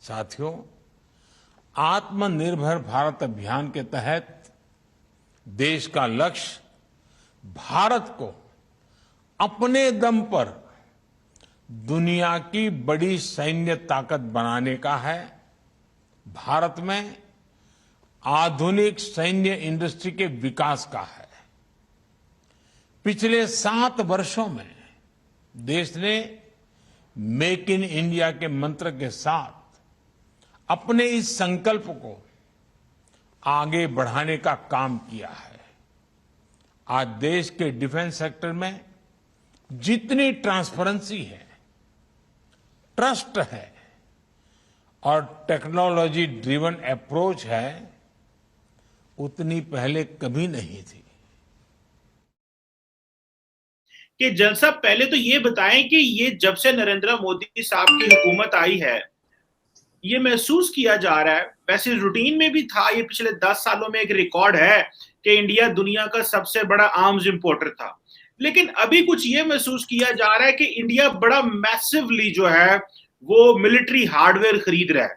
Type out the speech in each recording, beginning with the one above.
साथियों, आत्मनिर्भर भारत अभियान के तहत देश का लक्ष्य भारत को अपने दम पर दुनिया की बड़ी सैन्य ताकत बनाने का है। भारत में आधुनिक सैन्य इंडस्ट्री के विकास का है। पिछले 7 वर्षों में देश ने मेक इन इंडिया के मंत्र के साथ अपने इस संकल्प को आगे बढ़ाने का काम किया है। आज देश के डिफेंस सेक्टर में जितनी ट्रांसपेरेंसी है, ट्रस्ट है और टेक्नोलॉजी ड्रिवन अप्रोच है, उतनी पहले कभी नहीं थी। कि जन साहब पहले तो ये बताएं कि ये जब से नरेंद्र मोदी साहब की हुकूमत आई है, ये महसूस किया जा रहा है, वैसे रूटीन में भी था, ये पिछले 10 सालों में एक रिकॉर्ड है कि इंडिया दुनिया का सबसे बड़ा आर्म्स इंपोर्टर था, लेकिन अभी कुछ ये महसूस किया जा रहा है कि इंडिया बड़ा मैसिवली जो है वो मिलिट्री हार्डवेयर खरीद रहा है।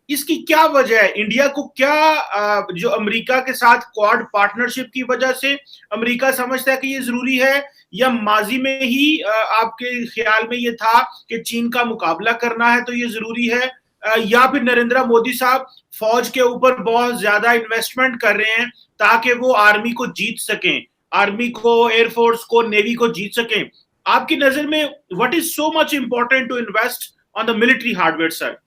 इसकी क्या वजह है? इंडिया को क्या जो अमेरिका के साथ क्वाड पार्टनरशिप की वजह से अमेरिका समझता है कि ये जरूरी है, या माजी में ही आपके ख्याल में ये था कि चीन का मुकाबला करना है तो ये जरूरी है, या फिर नरेंद्र मोदी साहब फौज के ऊपर बहुत ज्यादा इन्वेस्टमेंट कर रहे हैं ताकि वो आर्मी को जीत सकें, आर्मी को, एयरफोर्स को, नेवी को जीत सकें? आपकी नजर में what is so much important to invest on the military hardware sir?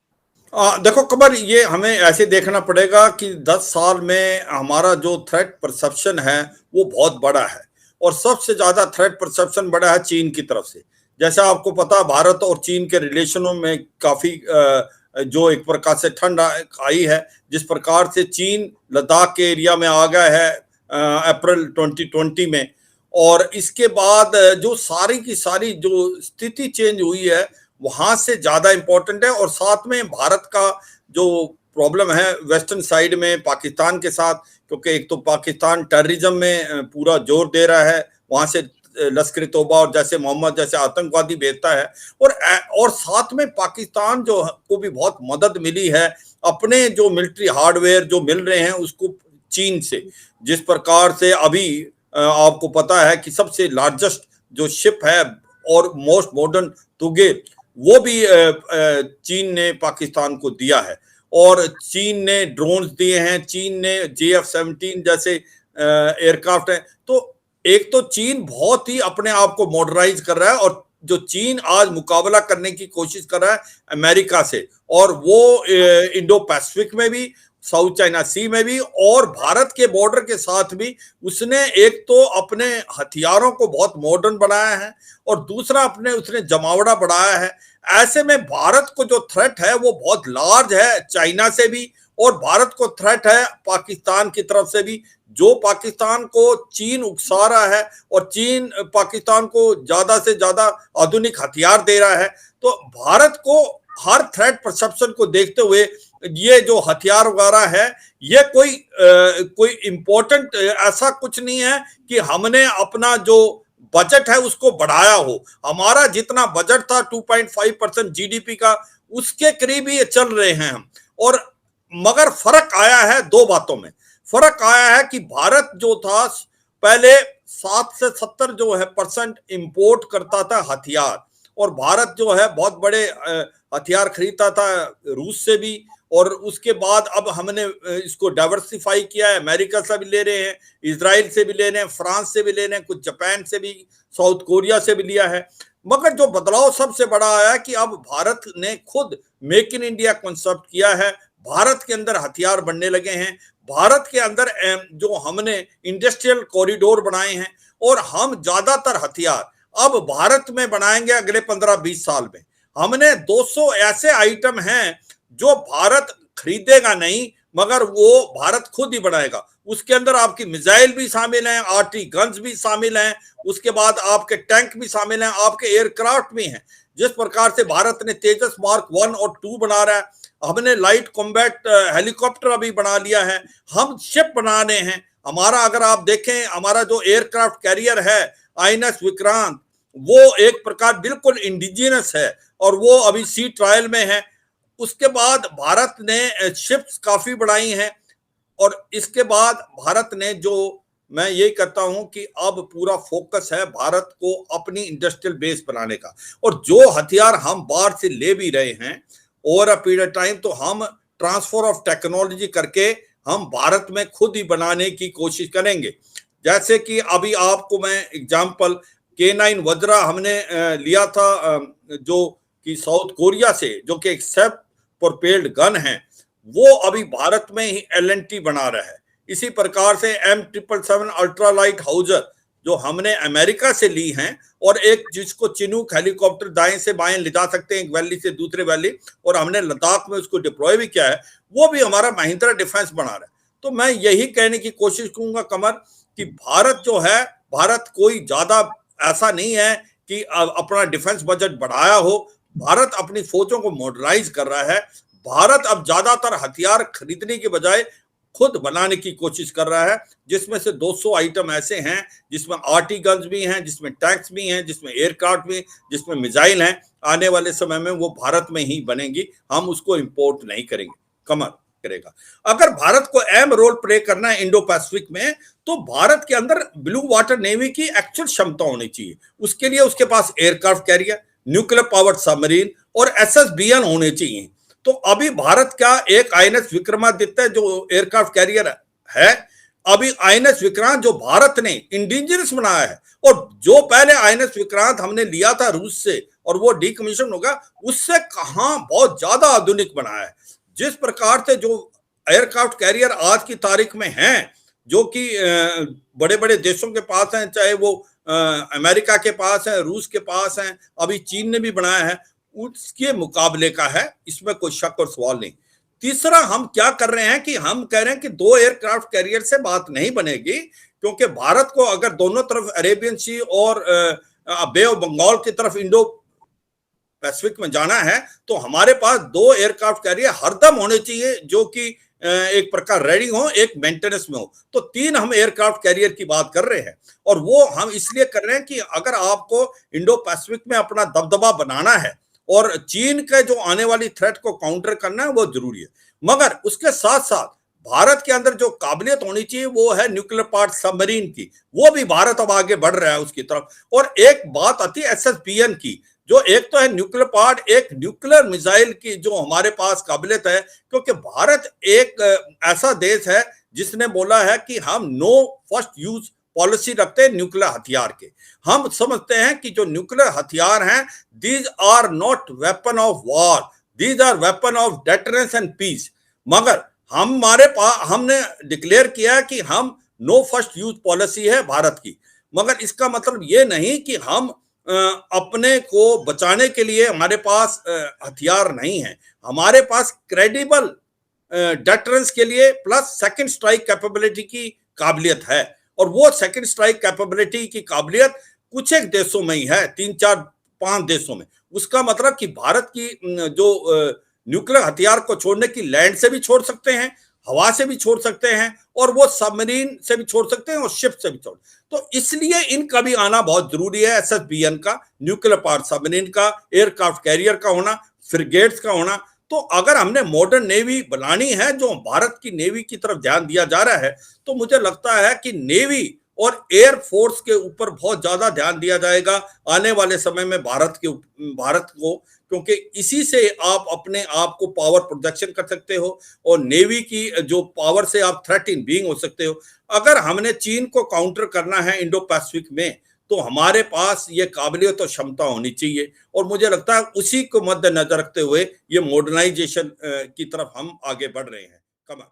देखो कमर, ये हमें ऐसे देखना पड़ेगा कि 10 साल में हमारा जो थ्रेट परसेप्शन है वो बहुत बड़ा है, और सबसे ज्यादा थ्रेट परसेप्शन बड़ा है चीन की तरफ से। जैसा आपको पता, भारत और चीन के रिलेशनों में काफी जो एक प्रकार से ठंड आई है, जिस प्रकार से चीन लद्दाख के एरिया में आ गया है अप्रैल 2020 में, और इसके बाद जो सारी की सारी जो स्थिति चेंज हुई है वहां से ज्यादा इंपॉर्टेंट है। और साथ में भारत का जो प्रॉब्लम है वेस्टर्न साइड में पाकिस्तान के साथ, क्योंकि एक तो पाकिस्तान टेररिज्म में पूरा जोर दे रहा है, वहां से लश्कर तौबा और जैसे मोहम्मद जैसे आतंकवादी भेजता है, और साथ में पाकिस्तान जो को भी बहुत मदद मिली है अपने जो मिलिट्री हार्डवेयर जो मिल रहे हैं उसको चीन से। जिस प्रकार से अभी आपको पता है कि सबसे लार्जेस्ट जो शिप है और मोस्ट मॉडर्न तुगेल, वो भी चीन ने पाकिस्तान को दिया है, और चीन ने ड्रोन्स दिए हैं, चीन ने JF-17 जैसे एयरक्राफ्ट है। तो एक तो चीन बहुत ही अपने आप को मॉडर्नाइज कर रहा है, और जो चीन आज मुकाबला करने की कोशिश कर रहा है अमेरिका से, और वो इंडो पैसिफिक में भी, साउथ चाइना सी में भी, और भारत के बॉर्डर के साथ भी उसने एक तो अपने हथियारों को बहुत मॉडर्न बनाया है, और दूसरा उसने जमावड़ा बढ़ाया है। ऐसे में भारत को जो थ्रेट है वो बहुत लार्ज है चाइना से भी, और भारत को थ्रेट है पाकिस्तान की तरफ से भी, जो पाकिस्तान को चीन उकसा रहा है, और चीन पाकिस्तान को ज्यादा से ज्यादा आधुनिक हथियार दे रहा है। तो भारत को हर थ्रेट परसेप्शन को देखते हुए ये जो हथियार वगैरह है, ये कोई इंपॉर्टेंट ऐसा कुछ नहीं है कि हमने अपना जो बजट है उसको बढ़ाया हो। हमारा जितना बजट था 2.5% GDP का, उसके करीब ही चल रहे हैं हम। और मगर फर्क आया है 2 बातों में। फर्क आया है कि भारत जो था पहले 7 से 70 जो है % इंपोर्ट करता था हथियार, और भारत जो है बहुत बड़े हथियार खरीदता था रूस से भी, और उसके बाद अब हमने इसको डाइवर्सिफाई किया है, अमेरिका से भी ले रहे हैं, इजराइल से भी ले रहे हैं, फ्रांस से भी ले रहे हैं, कुछ जापान से भी, साउथ कोरिया से भी लिया है। मगर जो बदलाव सबसे बड़ा आया कि अब भारत ने खुद मेक इन इंडिया कॉन्सेप्ट किया है, भारत के अंदर हथियार बनने लगे हैं, भारत के अंदर जो हमने इंडस्ट्रियल कॉरिडोर बनाए हैं, और हम ज्यादातर हथियार अब भारत में बनाएंगे अगले 15-20 साल में। हमने 200 ऐसे आइटम हैं जो भारत खरीदेगा नहीं, मगर वो भारत खुद ही बनाएगा। उसके अंदर आपकी मिसाइल भी शामिल हैं, आर्टी गन्स भी शामिल हैं, उसके बाद आपके टैंक भी शामिल हैं, आपके एयरक्राफ्ट भी हैं। जिस प्रकार से भारत ने तेजस मार्क 1 और 2 बना रहा है, हमने लाइट कॉम्बैट हेलीकॉप्टर अभी बना लिया है, हम शिप बना रहे हैं। हमारा अगर आप देखें, हमारा जो एयरक्राफ्ट कैरियर है INS विक्रांत, वो एक प्रकार बिल्कुल इंडिजिनस है, और वो अभी सी ट्रायल में है। उसके बाद भारत ने शिप्स काफी बढ़ाई हैं, और इसके बाद भारत ने जो, मैं यही कहता हूं कि अब पूरा फोकस है भारत को अपनी इंडस्ट्रियल बेस बनाने का, और जो हथियार हम बाहर से ले भी रहे हैं ओवर अ पीरियड टाइम, तो हम ट्रांसफर ऑफ टेक्नोलॉजी करके हम भारत में खुद ही बनाने की कोशिश करेंगे। जैसे कि अभी आपको मैं एग्जांपल K9 वज्रा हमने लिया था जो कि साउथ कोरिया से, जो कि एक सेल्फ प्रोपेल्ड गन है, वो अभी भारत में ही L&T बना रहा है। इसी प्रकार से M777 अल्ट्रालाइट हाउजर जो हमने अमेरिका से ली हैं, और एक जिसको चिनूक हेलीकॉप्टर दाएं से बाएं ले जा सकते हैं एक वैली से दूसरे वैली, और हमने लद्दाख में उसको डिप्लॉय भी किया है, वो भी हमारा महिंद्रा डिफेंस बना रहा है। तो मैं यही कहने की कोशिश करूंगा कमर कि भारत जो है, भारत कोई ज्यादा ऐसा नहीं है कि अपना डिफेंस बजट बढ़ाया हो। भारत अपनी फौजों को मॉडर्नाइज कर रहा है। भारत अब ज्यादातर हथियार खरीदने के बजाय खुद बनाने की कोशिश कर रहा है, जिसमें से 200 आइटम ऐसे हैं जिसमें आरटी गन्स भी हैं, जिसमें टैंक्स भी हैं, जिसमें एयरक्राफ्ट भी, जिसमें मिसाइल हैं। आने वाले समय में वो भारत में ही बनेंगी, हम उसको इंपोर्ट नहीं करेंगे, कमर करेगा। अगर भारत को अहम रोल प्ले करना है इंडो पैसिफिक में, तो भारत के अंदर ब्लू वाटर नेवी की एक्चुअल क्षमता होनी चाहिए। उसके लिए उसके पास aircraft carrier, nuclear powered submarine और SSBN होने चाहिए। तो अभी भारत का एक INS विक्रमादित्य जो एयरक्राफ्ट कैरियर है, अभी INS विक्रांत जो भारत ने इंडिजिनस बनाया है, और जो पहले INS विक्रांत हमने लिया था रूस से और वो डीकमीशन होगा, उससे कहां बहुत ज्यादा आधुनिक बनाया है। जिस प्रकार से जो एयरक्राफ्ट कैरियर आज की तारीख में हैं, जो कि बड़े बड़े देशों के पास हैं, चाहे वो अमेरिका के पास है, रूस के पास है, अभी चीन ने भी बनाया है, उसके मुकाबले का है, इसमें कोई शक और सवाल नहीं। तीसरा, हम क्या कर रहे हैं कि हम कह रहे हैं कि 2 एयरक्राफ्ट कैरियर से बात नहीं बनेगी, क्योंकि भारत को अगर दोनों तरफ अरेबियन सी और बे ऑफ बंगाल की तरफ इंडो पैसिफिक में जाना है, तो हमारे पास 2 एयरक्राफ्ट कैरियर हरदम होने चाहिए, जो कि एक प्रकार रेडी हो, एक मेंटेनेंस में हो। तो 3 हम एयरक्राफ्ट कैरियर की बात कर रहे हैं, और वो हम इसलिए कर रहे हैं कि अगर आपको इंडो पैसिफिक में अपना दबदबा बनाना है और चीन के जो आने वाली थ्रेट को काउंटर करना है, वो जरूरी है। मगर उसके साथ साथ भारत के अंदर जो काबिलियत होनी चाहिए वो है न्यूक्लियर पावर्ड सबमरीन की, वो भी भारत अब आगे बढ़ रहा है उसकी तरफ। और एक बात आती है SSBN की, जो एक तो है न्यूक्लियर पावर्ड, एक न्यूक्लियर मिसाइल की जो हमारे पास काबिलियत है, क्योंकि भारत एक ऐसा देश है जिसने बोला है कि हम नो फर्स्ट यूज पॉलिसी रखते हैं न्यूक्लियर हथियार के। हम समझते हैं कि जो न्यूक्लियर हथियार हैं, these are not weapon of war, these are weapon of deterrence and peace. मगर हमारे पास, हमने डिक्लेयर किया कि हम नो फर्स्ट यूज पॉलिसी है भारत की, मगर इसका मतलब ये नहीं कि हम अपने को बचाने के लिए हमारे पास हथियार नहीं है। हमारे पास क्रेडिबल डेटरेंस के लिए प्लस सेकंड स्ट्राइक कैपेबिलिटी की काबिलियत है, और वो सेकंड स्ट्राइक कैपेबिलिटी की काबिलियत कुछ एक देशों में ही है, 3, 4, 5 देशों में। उसका मतलब कि भारत की जो न्यूक्लियर हथियार को छोड़ने की, लैंड से भी छोड़ सकते हैं, हवा से भी छोड़ सकते हैं, और वो सबमरीन से भी छोड़ सकते हैं, और शिप से भी छोड़। तो इसलिए इनका भी आना बहुत जरूरी है, SSBN का, न्यूक्लियर पावर्ड सबमरीन का, एयरक्राफ्ट कैरियर का होना, फ्रिगेट्स का होना। तो अगर हमने मॉडर्न नेवी बनानी है, जो भारत की नेवी की तरफ ध्यान दिया जा रहा है, तो मुझे लगता है कि नेवी और एयर फोर्स के ऊपर बहुत ज्यादा ध्यान दिया जाएगा आने वाले समय में भारत को, क्योंकि इसी से आप अपने आप को पावर प्रोजेक्शन कर सकते हो, और नेवी की जो पावर से आप थ्रेट इन बीइंग हो सकते हो। अगर हमने चीन को काउंटर करना है इंडो पैसिफिक में, तो हमारे पास ये काबिलियत और क्षमता होनी चाहिए, और मुझे लगता है उसी को मद्देनजर रखते हुए ये मॉडर्नाइजेशन की तरफ हम आगे बढ़ रहे हैं। कमल।